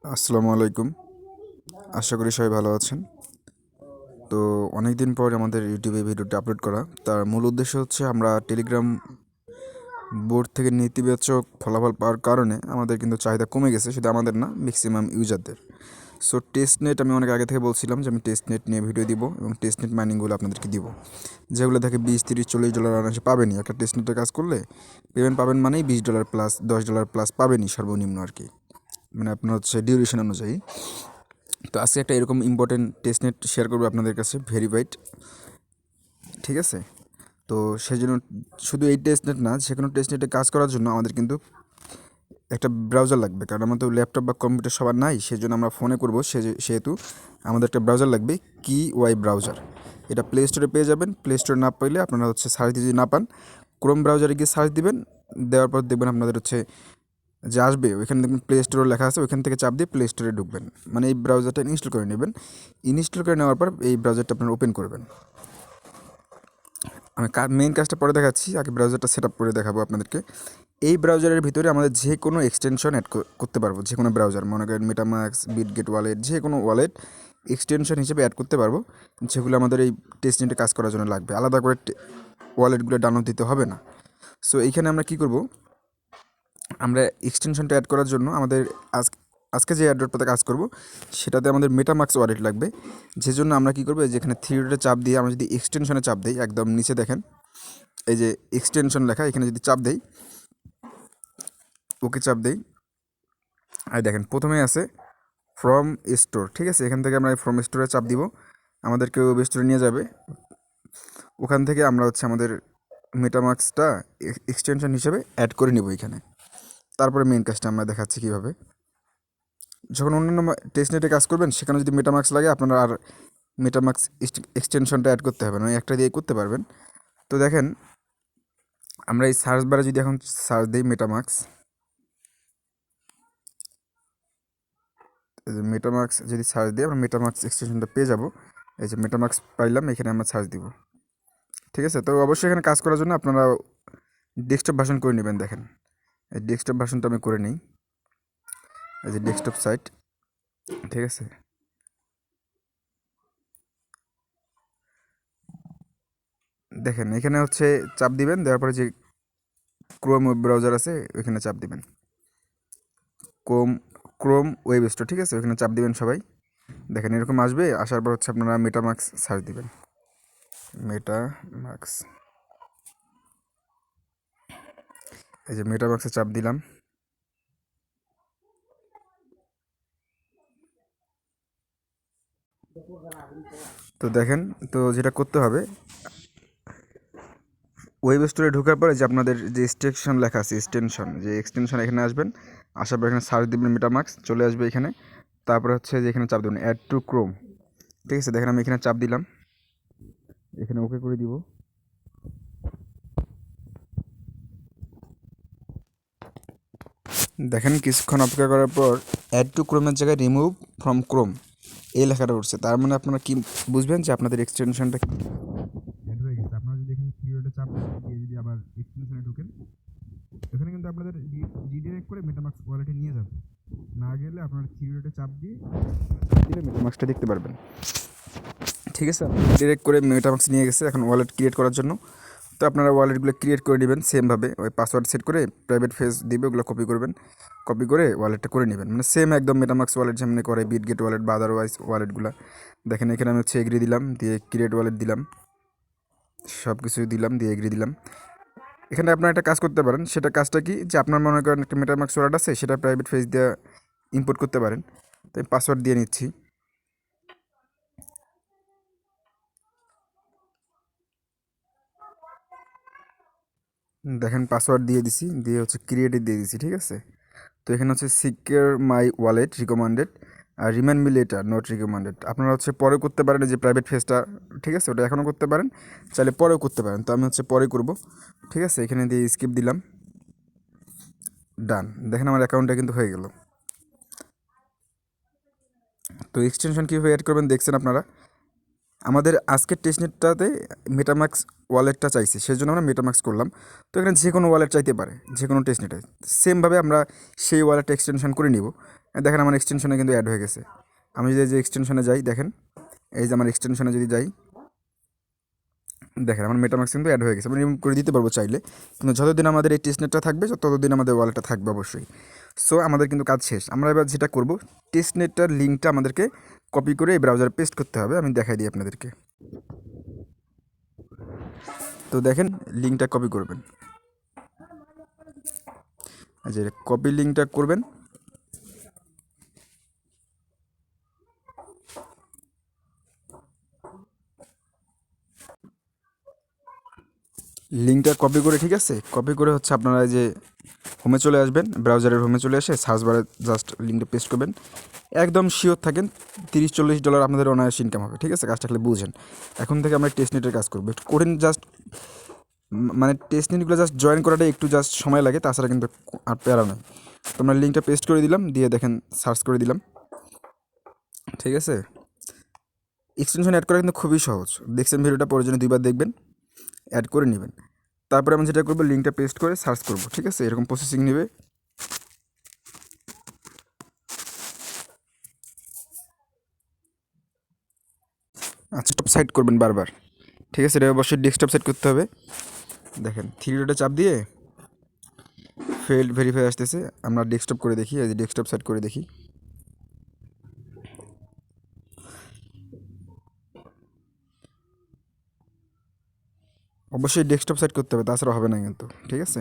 আসসালামু আলাইকুম। আশা করি সবাই ভালো আছেন। তো অনেক দিন পর আমাদের ইউটিউবে ভিডিওটা আপলোড করা। তার মূল উদ্দেশ্য হচ্ছে আমরা টেলিগ্রাম বোর্ড থেকে নেতিবাচক ফলাফল পাওয়ার কারণে আমাদের কিন্তু চাহিদা কমে গেছে, শুধু আমাদের না, ম্যাক্সিমাম ইউজারদের। সো টেস্টনেট আমি অনেক আগে থেকে বলছিলাম যে আমি টেস্টনেট নিয়ে ভিডিও দিব এবং টেস্টনেট মাইনিংগুলো আপনাদেরকে দিব, যেগুলো থেকে $20, $30, $40 আরামসে পাবেনই। একটা টেস্টনেটের কাজ করলে পেমেন্ট পাবেন মানেই $20 প্লাস, $10 প্লাস পাবেনই সর্বনিম্ন আর কি, মানে আপনার হচ্ছে ডিউরেশন অনুযায়ী। তো আজকে একটা এরকম ইম্পর্টেন্ট টেস্টনেট শেয়ার করবো আপনাদের কাছে, ভেরিফাইড, ঠিক আছে? তো সেই জন্য শুধু এই টেস্টনেট না, যে কোনো টেস্টনেটে কাজ করার জন্য আমাদের কিন্তু একটা ব্রাউজার লাগবে, কারণ আমার তো ল্যাপটপ বা কম্পিউটার সবার নাই, সেই জন্য আমরা ফোনে করবো। সেহেতু আমাদের একটা ব্রাউজার লাগবে, কি ওয়াই ব্রাউজার। এটা প্লে স্টোরে পেয়ে যাবেন। প্লে স্টোরে না পাইলে আপনারা হচ্ছে সার্চ দিয়ে, যদি না পান ক্রোম ব্রাউজারে গিয়ে সার্চ দিবেন, দেওয়ার পর দেখবেন আপনাদের হচ্ছে যে আসবে, ওইখানে দেখবেন প্লে স্টোরে লেখা আছে, ওইখান থেকে চাপ দিয়ে প্লে স্টোরে ঢুকবেন, মানে এই ব্রাউজারটা ইনস্টল করে নেবেন। ইনস্টল করে নেওয়ার পর এই ব্রাউজারটা আপনারা ওপেন করবেন। আমি মেইন কাজটা পরে দেখাচ্ছি, আগে ব্রাউজারটা সেট আপ করে দেখাবো আপনাদেরকে। এই ব্রাউজারের ভিতরে আমাদের যে কোনো এক্সটেনশন অ্যাড করতে পারবো, যে কোনো ব্রাউজার, মনে করেন মেটামাক্স, বিটগেট ওয়ালেট, যে কোনো ওয়ালেট এক্সটেনশন হিসেবে অ্যাড করতে পারবো, যেগুলো আমাদের এই টেস্টনেটে কাজ করার জন্য লাগবে। আলাদা করে ওয়ালেটগুলো ডাউনলোড দিতে হবে না। সো এইখানে আমরা কী করব, আমরা এক্সটেনশনটা অ্যাড করার জন্য আমাদের আজকে যে অ্যাড্রপটাতে কাজ করব সেটাতে আমাদের মেটামাক্স ওয়ালেট লাগবে। যে জন্য আমরা কী করবো, যেখানে থ্রি ডটে চাপ দিয়ে আমরা যদি এক্সটেনশনে চাপ দিই, একদম নিচে দেখেন এই যে এক্সটেনশন লেখা, এখানে যদি চাপ দেই, ওকে চাপ দেই, আর দেখেন প্রথমে আছে ফ্রম স্টোর, ঠিক আছে? এখান থেকে আমরা ফ্রম স্টোরে চাপ দিব, আমাদেরকে ওয়েব স্টোরে নিয়ে যাবে। ওখান থেকে আমরা হচ্ছে আমাদের মেটামাক্সটা এক্সটেনশন হিসেবে অ্যাড করে নিব এখানে। তারপরে মেইন কাজটা আমরা দেখাচ্ছি কীভাবে। যখন অন্যান্য টেস্টনেটে কাজ করবেন সেখানে যদি মেটামাক্স লাগে, আপনারা আর মেটামাক্স এক্সটেনশনটা অ্যাড করতে হবে না, ওই একটা দিয়ে করতে পারবেন। তো দেখেন আমরা এই সার্চ বারে যদি এখন সার্চ দিই মেটামাক্স, মেটামাক্স যদি সার্চ দিই আমরা মেটামাক্স এক্সটেনশনটা পেয়ে যাব। এই যে মেটামাক্স পাইলাম, এখানে আমরা সার্চ দিব, ঠিক আছে? তো অবশ্যই এখানে কাজ করার জন্য আপনারা ডেস্কটপ ভার্সন করে নেবেন। দেখেন এই ডেস্কটপ ভার্সনটা আমি করে নিই, এই যে ডেস্কটপ সাইট, ঠিক আছে? দেখেন এখানে হচ্ছে চাপ দিবেন, দেওয়ার পরে যে ক্রোম ওয়েব ব্রাউজার আছে ওইখানে চাপ দিবেন, ক্রোম ওয়েব স্টোর, ঠিক আছে? ওইখানে চাপ দিবেন সবাই। দেখেন এরকম আসবে, আসার পর হচ্ছে আপনারা মেটামাক্স সার্চ দিবেন, মেটামাক্স, এই যে মেটামাক্সে চাপ দিলাম। তো দেখেন, তো যেটা করতে হবে, ওয়েব স্টোরে ঢোকার পরে যে আপনাদের যে এক্সটেনশন লেখা আছে, এক্সটেনশন, যে এক্সটেনশন এখানে আসবেন, আসার পর এখানে সার্চ দিবেন মেটামাক্স, চলে আসবে এখানে। তারপরে হচ্ছে যে এখানে চাপ দেবেন অ্যাড টু ক্রোম, ঠিক আছে? দেখেন আমি এখানে চাপ দিলাম, এখানে ওকে করে দিব। দেখেন কিছুক্ষণ অপেক্ষা করার পর অ্যাড টু ক্রোমের জায়গায় রিমুভ ফ্রম ক্রোম এই লেখাটা উঠছে। তার মানে আপনারা কি বুঝবেন যে আপনাদের এক্সটেনশনটা অ্যাড হয়ে গেছে। আপনারা যদি এখানে কিওয়ার্ডে চাপ দিয়ে যদি আবার এক্সটেনশনে ঢোকেন, এখানে কিন্তু আপনাদের রিডিরেক্ট করে মেটামাক্স ওয়ালেটে নিয়ে যাবে। না গেলে আপনারা কিওয়ার্ডে চাপ দিয়ে দিলে মেটামাক্সটা দেখতে পারবেন, ঠিক আছে? ডিরেক্ট করে মেটামাক্স নিয়ে গেছে। এখন ওয়ালেট ক্রিয়েট করার জন্য তো আপনারা ওয়ালেটগুলো ক্রিয়েট করে নেবেন সেমভাবে, ওই পাসওয়ার্ড সেট করে প্রাইভেট ফেস দিবে, ওগুলো কপি করবেন, কপি করে ওয়ালেটটা করে নেবেন, মানে সেম একদম মেটামাক্স ওয়ালেট যেমনি করে বিটগেট ওয়ালেট বা আদারওয়াইজ ওয়ালেটগুলো। দেখেন এখানে আমি হচ্ছে এগ্রি দিলাম, দিয়ে ক্রিয়েট ওয়ালেট দিলাম, সব কিছু দিলাম, দিয়ে এগ্রি দিলাম। এখানে আপনারা একটা কাজ করতে পারেন, সেটা কাজটা কি, যে আপনার মনে করেন একটা মেটামাক্স ওয়ালেট আছে, সেটা প্রাইভেট ফেস দিয়ে ইম্পোর্ট করতে পারেন। তো আমি পাসওয়ার্ড দিয়ে নিচ্ছি, দেখেন পাসওয়ার্ড দিয়ে দিছি, দিয়ে হচ্ছে ক্রিয়েটে দিয়ে দিছি, ঠিক আছে? তো এখানে হচ্ছে সিকিউর মাই ওয়ালেট রিকমেন্ডেড, আর remind me later not recommended. আপনারা হচ্ছে পরে করতে পারেন, যে প্রাইভেট ফেসটা, ঠিক আছে? ওটা এখনও করতে পারেন, চাইলে পরেও করতে পারেন। তো আমি হচ্ছে পরে করব, ঠিক আছে? এখানে দিয়ে স্কিপ দিলাম, ডান। দেখেন আমার অ্যাকাউন্টটা কিন্তু হয়ে গেল। তো এক্সটেনশন কীভাবে অ্যাড করবেন দেখছেন আপনারা। আমাদের আজকের টেস্টনেটটাতে মেটামাক্স ওয়ালেটটা চাইছে, সেজন্য আমরা মেটামাক্স করলাম। তো এখানে যে কোনো ওয়ালেট চাইতে পারে, যে কোনো টেস্টনেটে সেমভাবে আমরা সেই ওয়ালেটটা এক্সটেনশন করে নিব। দেখেন আমার এক্সটেনশনে কিন্তু অ্যাড হয়ে গেছে। আমি যদি যে এক্সটেনশনে যাই, দেখেন এই যে আমার এক্সটেনশনে যদি যাই, দেখেন আমার মেটামাক্স কিন্তু অ্যাড হয়ে গেছে। আমরা রিমুভ করে দিতে পারবো চাইলে, কিন্তু যতদিন আমাদের এই টেস্টনেটটা থাকবে ততদিন আমাদের ওয়ালেটটা থাকবে অবশ্যই। সো আমাদের কিন্তু কাজ শেষ। আমরা এবার যেটা করব, টেস্টনেটটার লিঙ্কটা আমাদেরকে কপি করে এই ব্রাউজারে পেস্ট করতে হবে। আমি দেখাই দিই আপনাদেরকে। তো দেখেন লিঙ্কটা কপি করবেন, যে কপি লিঙ্কটা করবেন। লিঙ্কটা কপি করে, ঠিক আছে, কপি করে হচ্ছে আপনারা যে হোমে চলে আসবেন, ব্রাউজারের হোমে চলে এসে সার্চ বারে জাস্ট লিঙ্কটা পেস্ট করবেন। একদম শিওর থাকেন $30-40 আপনাদের অনায়াস ইনকাম হবে, ঠিক আছে। কাজটা খালি বুঝেন। এখন থেকে আমরা টেস্টনেটের কাজ করবো, একটু কঠিন জাস্ট, মানে টেস্টনেটগুলো জাস্ট জয়েন করাটা একটু জাস্ট সময় লাগে, তাছাড়া কিন্তু আর প্যারা নয়। তো আমরা লিঙ্কটা পেস্ট করে দিলাম, দিয়ে দেখেন সার্চ করে দিলাম, ঠিক আছে। এক্সটেনশন অ্যাড করা কিন্তু খুবই সহজ। দেখছেন ভিডিওটা, প্রয়োজনে 2বার দেখবেন, অ্যাড করে নেবেন। তারপরে আমি যেটা করবো, লিঙ্কটা পেস্ট করে সার্চ করব, ঠিক আছে। এরকম প্রসেসিং নেবে। আচ্ছা, টপ সাইড করবেন বারবার, ঠিক আছে। এটা অবশ্যই ডেস্কটপ সেট করতে হবে। দেখেন 3 ডটে চাপ দিয়ে ফেল্ড ভেরিফাই আসতেছে। আমরা ডেস্কটপ করে দেখি, এই যে ডেস্কটপ সেট করে দেখি। অবশ্যই ডেস্কটপ সেট করতে হবে, তাছাড়া হবে না কিন্তু, ঠিক আছে।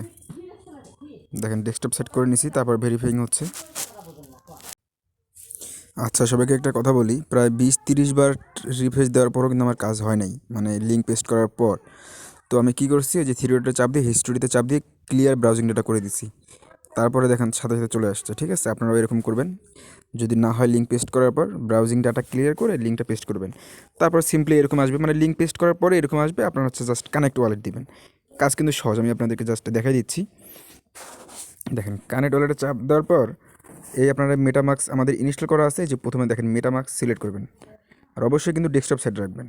দেখেন ডেস্কটপ সেট করে নিছি, তারপর ভেরিফাইং হচ্ছে। আচ্ছা, সবাইকে একটা কথা বলি, প্রায় 20-30 বার রিফ্রেশ দেওয়ার পরও কিন্তু আমার কাজ হয় নাই, মানে লিঙ্ক পেস্ট করার পর। তো আমি কী করছি, যে 3 ডটে চাপ দিয়ে হিস্টোরিতে চাপ দিয়ে ক্লিয়ার ব্রাউজিং ডেটা করে দিছি। তারপরে দেখেন সাথে সাথে চলে আসছে, ঠিক আছে। আপনারাও এরকম করবেন। যদি না হয়, লিঙ্ক পেস্ট করার পর ব্রাউজিং ডাটা ক্লিয়ার করে লিঙ্কটা পেস্ট করবেন। তারপর সিম্পলি এরকম আসবে, মানে লিঙ্ক পেস্ট করার পরে এরকম আসবে। আপনার হচ্ছে জাস্ট কানেক্ট ওয়ালেট দিবেন। কাজ কিন্তু সহজ, আমি আপনাদেরকে জাস্ট দেখাই দিচ্ছি। দেখেন কানেক্ট ওয়ালেটে চাপ দেওয়ার পর এই আপনারা মেটামাক্স আমাদের ইনস্টল করা আছে, যে প্রথমে দেখেন মেটামাক্স সিলেক্ট করবেন, আর অবশ্যই কিন্তু ডেস্কটপ সেট রাখবেন।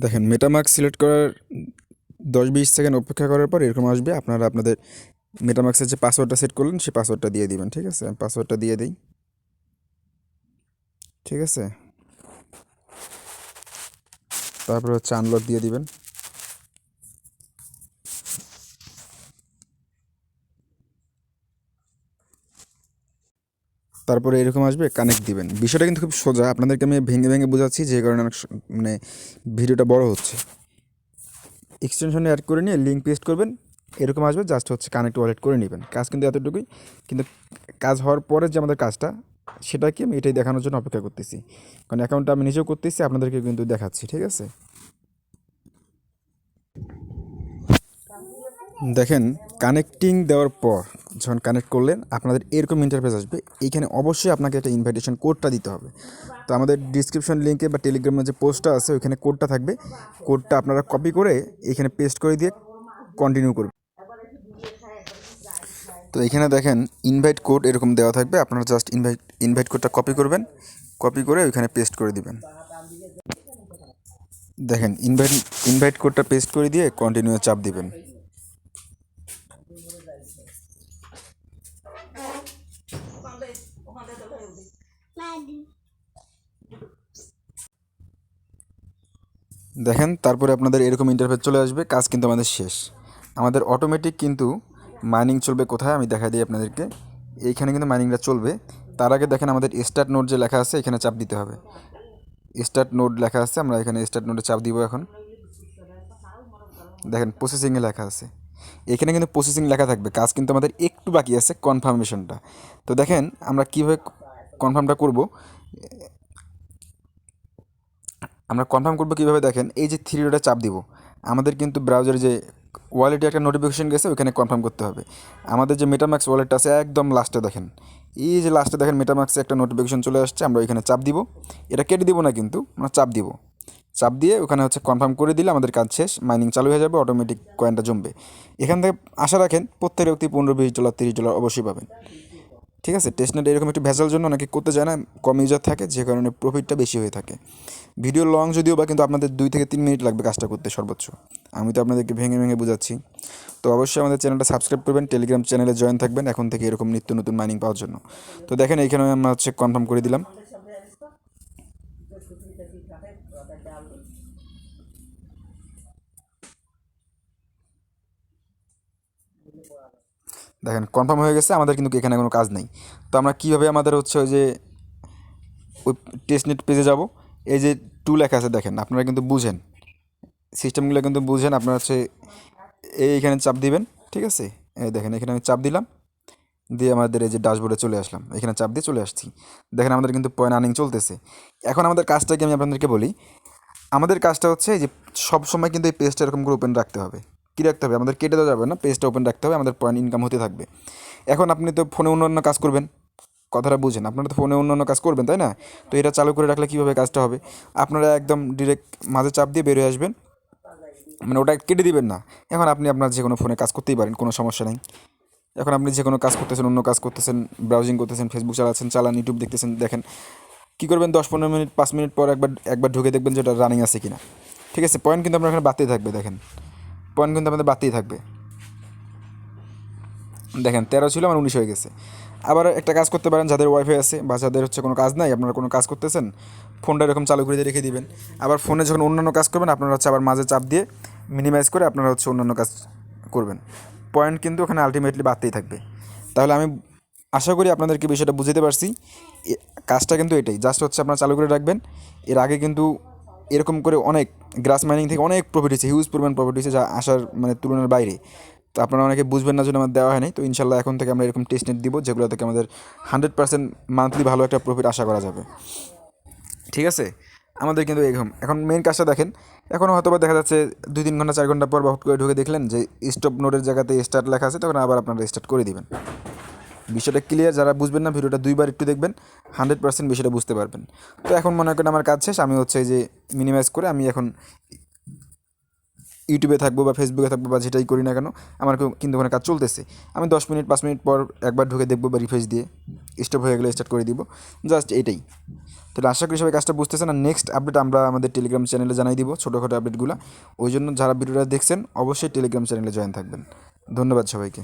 দেখেন মেটামাক্স সিলেক্ট করার 10-20 সেকেন্ড অপেক্ষা করার পর এরকম আসবে। আপনারা আপনাদের মেটামাক্সের যে পাসওয়ার্ডটা সেট করলেন সেই পাসওয়ার্ডটা দিয়ে দিবেন, ঠিক আছে। আমি পাসওয়ার্ডটা দিয়ে দিই, ঠিক আছে। তারপরে হচ্ছে আনলক দিয়ে দিবেন। তারপরে এরকম আসবে, কানেক্ট দিবেন। বিষয়টা কিন্তু খুব সোজা, আপনাদেরকে আমি ভেঙে ভেঙে বোঝাচ্ছি, যে কারণে অনেক মানে ভিডিওটা বড় হচ্ছে। এক্সটেনশনে অ্যাড করে নিয়ে লিঙ্ক পেস্ট করবেন, এরকম আসবে। জাস্ট হচ্ছে কানেক্ট ওয়ালেট করে নেবেন। কাজ কিন্তু এতটুকুই। কিন্তু কাজ হওয়ার পরে যে আমাদের কাজটা, সেটা কি আমি এটাই দেখানোর জন্য অপেক্ষা করতেছি, কারণ অ্যাকাউন্টটা আমি নিজেও করতেছি, আপনাদেরকে কিন্তু দেখাচ্ছি, ঠিক আছে। দেখেন কানেক্টিং দেওয়ার পর যখন কানেক্ট করলেন, আপনাদের এরকম ইন্টারফেস আসবে। এইখানে অবশ্যই আপনাকে একটা ইনভাইটেশন কোডটা দিতে হবে। তো আমাদের ডিসক্রিপশন লিঙ্কে বা টেলিগ্রামের যে পোস্টটা আছে, ওইখানে কোডটা থাকবে। কোডটা আপনারা কপি করে এখানে পেস্ট করে দিয়ে কন্টিনিউ করবেন। তো এখানে দেখেন ইনভাইট কোড এরকম দেওয়া থাকবে। আপনারা জাস্ট ইনভাইট কোডটা কপি করবেন, কপি করে ওইখানে পেস্ট করে দিবেন। দেখেন ইনভাইট কোডটা পেস্ট করে দিয়ে কন্টিনিউ চাপ দিবেন। দেখেন তারপরে আপনাদের এরকম ইন্টারফেস চলে আসবে। কাজ কিন্তু আমাদের শেষ। আমাদের অটোমেটিক কিন্তু মাইনিং চলবে কোথায়, আমি দেখাই দিই আপনাদেরকে। এইখানে কিন্তু মাইনিংটা চলবে। তার আগে দেখেন আমাদের স্টার্ট নোড যে লেখা আছে, এখানে চাপ দিতে হবে। স্টার্ট নোড লেখা আছে, আমরা এখানে স্টার্ট নোডে চাপ দিব। এখন দেখেন প্রসেসিংয়ে লেখা আছে, এখানে কিন্তু প্রসেসিং লেখা থাকবে। কাজ কিন্তু আমাদের একটু বাকি আছে, কনফার্মেশনটা। তো দেখেন আমরা কীভাবে কনফার্মটা করব। আমরা কনফার্ম করবো কীভাবে, দেখেন এই যে 3 ডটে চাপ দিব। আমাদের কিন্তু ব্রাউজারে যে ওয়ালেটে একটা নোটিফিকেশন গেছে, ওইখানে কনফার্ম করতে হবে। আমাদের যে মেটামাক্স ওয়ালেটটা আছে একদম লাস্টে দেখেন, এই যে লাস্টে দেখেন মেটামাক্সে একটা নোটিফিকেশন চলে আসছে। আমরা ওইখানে চাপ দিব। এটা কেটে দিব না কিন্তু, আমরা চাপ দিব। চাপ দিয়ে ওখানে হচ্ছে কনফার্ম করে দিলে আমাদের কাজ শেষ। মাইনিং চালু হয়ে যাবে, অটোমেটিক কয়েনটা জমবে। এখান থেকে আশা রাখেন প্রত্যেক ব্যক্তি $15-20 $30 অবশ্যই পাবেন। ঠিক আছে, টেস্টনেট এরকম একটু ভেজাল জন্য অনেকে করতে চায় না, কম ইউজার থাকে, যে কারণে প্রফিটটা বেশি হয়ে থাকে। ভিডিও লং যদিও বা, কিন্তু আপনাদের 2 থেকে 3 মিনিট লাগবে কাজটা করতে সর্বোচ্চ। আমি তো আপনাদেরকে ভেঙে ভেঙে বোঝাচ্ছি। তো অবশ্যই আমাদের চ্যানেলটা সাবস্ক্রাইব করবেন, টেলিগ্রাম চ্যানেলে জয়েন থাকবেন এখন থেকে এরকম নিত্য নতুন মাইনিং পাওয়ার জন্য। তো দেখেন এইখানে আমরা হচ্ছে কনফার্ম করে দিলাম। দেখেন কনফার্ম হয়ে গেছে, আমাদের কিন্তু এখানে কোনো কাজ নেই। তো আমরা কীভাবে আমাদের হচ্ছে ওই যে ওই টেস্টনেট পেজে যাব, এই যে টু লেখা আছে দেখেন, আপনারা কিন্তু বুঝেন সিস্টেমগুলো, কিন্তু বুঝেন। আপনারা হচ্ছে এইখানে চাপ দিবেন, ঠিক আছে। এই দেখেন এখানে আমি চাপ দিলাম, দিয়ে আমাদের এই যে ড্যাশবোর্ডে চলে আসলাম, এখানে চাপ দিয়ে চলে আসছি। দেখেন আমাদের কিন্তু পয়েন্ট আর্নিং চলতেছে। এখন আমাদের কাজটা কি আমি আপনাদেরকে বলি। আমাদের কাজটা হচ্ছে যে সব সময় কিন্তু এই পেজটা এরকম করে ওপেন রাখতে হবে। কী রাখতে হবে, আমাদের কেটে দেওয়া যাবে না, পেজটা ওপেন রাখতে হবে, আমাদের পয়েন্ট ইনকাম হতে থাকবে। এখন আপনি তো ফোনে অন্য কাজ করবেন, কথাটা বুঝেন, আপনারা তো ফোনে অন্য কাজ করবেন তাই না? তো এটা চালু করে রাখলে কীভাবে কাজটা হবে, আপনারা একদম ডিরেক্ট মাঝে চাপ দিয়ে বেরিয়ে আসবেন, মানে ওটা কেটে দিবেন না। এখন আপনি আপনার যে কোনো ফোনে কাজ করতেই পারেন, কোনো সমস্যা নেই। এখন আপনি যে কোনো কাজ করতেছেন, অন্য কাজ করতেছেন, ব্রাউজিং করতেছেন, ফেসবুক চালাচ্ছেন, ইউটিউব দেখতেছেন, দেখেন কী করবেন, 10-15 মিনিট 5 মিনিট পর একবার একবার ঢুকে দেখবেন যে ওটা রানিং আছে কিনা। ঠিক আছে, পয়েন্ট কিন্তু আপনার এখানে বাড়তেই থাকবে, দেখেন পয়েন্ট কিন্তু আমাদের বাড়তেই থাকবে। দেখেন 13 ছিল, আমার 19 হয়ে গেছে। আবার একটা কাজ করতে পারেন, যাদের ওয়াইফাই আছে বা যাদের হচ্ছে কোনো কাজ নাই, আপনারা কোনো কাজ করতেছেন, ফোনটা এরকম চালু করে দিয়ে রেখে দিবেন। আবার ফোনে যখন অন্যান্য কাজ করবেন, আপনারা হচ্ছে আবার মাঝে চাপ দিয়ে মিনিমাইজ করে আপনারা হচ্ছে অন্যান্য কাজ করবেন। পয়েন্ট কিন্তু ওখানে আলটিমেটলি বাড়তেই থাকবে। তাহলে আমি আশা করি আপনাদেরকে বিষয়টা বুঝতে পারছি। কাজটা কিন্তু এটাই, জাস্ট হচ্ছে আপনারা চালু করে রাখবেন। এর আগে কিন্তু এরকম করে অনেক গ্রাস মাইনিং থেকে অনেক প্রফিট হয়েছে, হিউজ পরিমাণ প্রফিট হয়েছে, যা আসার মানে তুলনার বাইরে। তো আপনারা অনেকে বুঝবেন না জন্য আমার দেওয়া হয়নি। তো ইনশাল্লাহ এখন থেকে আমরা এরকম টেস্টনেট দিব, যেগুলো থেকে আমাদের 100% মান্থলি ভালো একটা প্রফিট আশা করা যাবে। ঠিক আছে, আমাদের কিন্তু এখন মেইন কাজটা দেখেন। এখন হয়তো বা দেখা যাচ্ছে 2-3 ঘন্টা 4 ঘন্টা পর বা হুট করে ঢুকে দেখলেন যে স্টপ নোটের জায়গাতে স্টার্ট লেখা আছে, তখন আবার আপনারা স্টার্ট করে দিবেন। বিষয়টা ক্লিয়ার, যারা বুঝবেন না ভিডিওটা 2বার একটু দেখবেন, 100% বিষয়টা বুঝতে পারবেন। তো এখন মনে করেন আমার কাজ শেষ, আমি হচ্ছে এই যে মিনিমাইজ করে আমি এখন ইউটিউবে থাকবো বা ফেসবুকে থাকবো বা যেটাই করি না কেন, আমার কিন্তু ওখানে কাজ চলতেছে। আমি 10 মিনিট 5 মিনিট পর একবার ঢুকে দেখবো বা রিফ্রেশ দিয়ে স্টপ হয়ে গেলে স্টার্ট করে দিব, জাস্ট এটাই। তাহলে আশা করি সবাই কাজটা বুঝতেছেন। আর নেক্সট আপডেট আমরা আমাদের টেলিগ্রাম চ্যানেলে জানাই দিব, ছোটোখাটো আপডেটগুলো। ওই জন্য যারা ভিডিওটা দেখছেন অবশ্যই টেলিগ্রাম চ্যানেলে জয়েন থাকবেন। ধন্যবাদ সবাইকে।